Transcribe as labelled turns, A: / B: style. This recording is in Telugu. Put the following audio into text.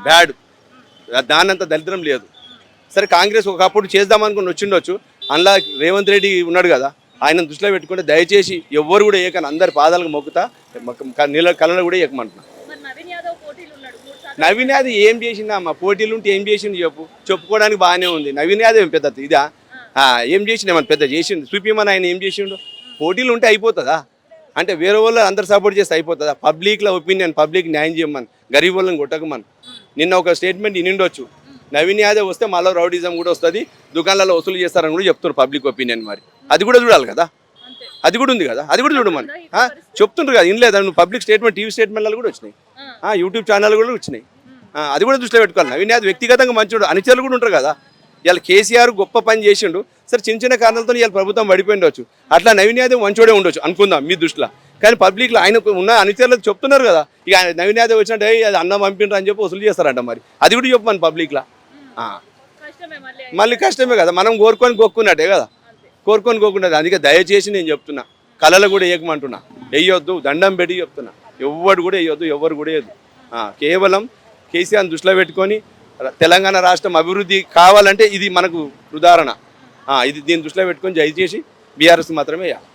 A: బ్యాడ్. దానంత దరిద్రం లేదు. సరే కాంగ్రెస్ ఒకప్పుడు చేద్దామనుకుని వచ్చిండొచ్చు. అందులో రేవంత్ రెడ్డి ఉన్నాడు కదా, ఆయన దృష్టిలో పెట్టుకుంటే దయచేసి ఎవ్వరు కూడా ఏకని అందరి పాదాలకు మొక్కుతా, నీళ్ళ కళ్ళను కూడా ఏకమంటున్నా. నవీన్ యాదవ్ ఏం చేసిందా అమ్మ? పోటీలు ఉంటే ఏం చేసింది చెప్పు? చెప్పుకోవడానికి బాగానే ఉంది. నవీన్ యాదవ్ ఏం పెద్ద ఇదా? ఏం చేసిండు? ఏమన్నా పెద్ద చేసిండు? చూపిమని ఆయన ఏం చేసిండు? పోటీలు ఉంటే అయిపోతుందా? అంటే వేరే వాళ్ళు అందరు సపోర్ట్ చేస్తే అయిపోతుందా? పబ్లిక్లో ఒపీనియన్, పబ్లిక్ న్యాయం చేయమని, గరీబ్ వాళ్ళని కొట్టకమని. నిన్న ఒక స్టేట్మెంట్ ఇనిండొచ్చు, నవీన్ యాదవ్ వస్తే మళ్ళీ రౌడిజం కూడా వస్తుంది, దుకాణాలలో వసూలు చేస్తారని కూడా చెప్తున్నారు పబ్లిక్ ఒపీనియన్. మరి అది కూడా చూడాలి కదా, అది కూడా ఉంది కదా, అది కూడా చూడమని చెప్తుండ్రు కదా. ఇనలేదా నువ్వు? పబ్లిక్ స్టేట్మెంట్, టీవీ స్టేట్మెంట్లు కూడా వచ్చినాయి, యూట్యూబ్ ఛానల్ కూడా వచ్చినాయి. అది కూడా దృష్టిలో పెట్టుకోవాలి. నవీన్ యాదవ్ వ్యక్తిగతంగా మంచోడు, అనుచరులు కూడా ఉంటారు కదా. ఇవాళ కేసీఆర్ గొప్ప పని చేసిండు, సరే చిన్న చిన్న కారణాలతో ఇవాళ ప్రభుత్వం పడిపోయిండొచ్చు. అట్లా నవీన్ యాదవ్ మంచోడే ఉండొచ్చు అనుకుందాం మీ దృష్టిలో. కానీ పబ్లిక్లో ఆయన ఉన్న అనుచరులకు చెప్తున్నారు కదా, ఇక నవీన్ యాదవ్ వచ్చినట్టు అది అన్నం పంపిండ్రు అని చెప్పి వసూలు చేస్తారంట. మరి అది కూడా చెప్పమని పబ్లిక్లో. మళ్ళీ కష్టమే కదా, మనం కోరుకొని గొక్కున్నట్టే కదా, కోరుకొని గోకున్నది. అందుకే దయచేసి నేను చెప్తున్నా, కళలు కూడా ఏకమంటున్నా, వేయొద్దు, దండం పెట్టి చెప్తున్నా. ఎవ్వడు కూడా వేయొద్దు, ఎవరు కూడా వేయద్దు. కేవలం కేసీఆర్ దృష్టిలో పెట్టుకొని తెలంగాణ రాష్ట్రం అభివృద్ధి కావాలంటే ఇది మనకు ఉదాహరణ. ఇది దీన్ని దృష్టిలో పెట్టుకొని దయచేసి బీఆర్ఎస్ మాత్రమే వేయాలి.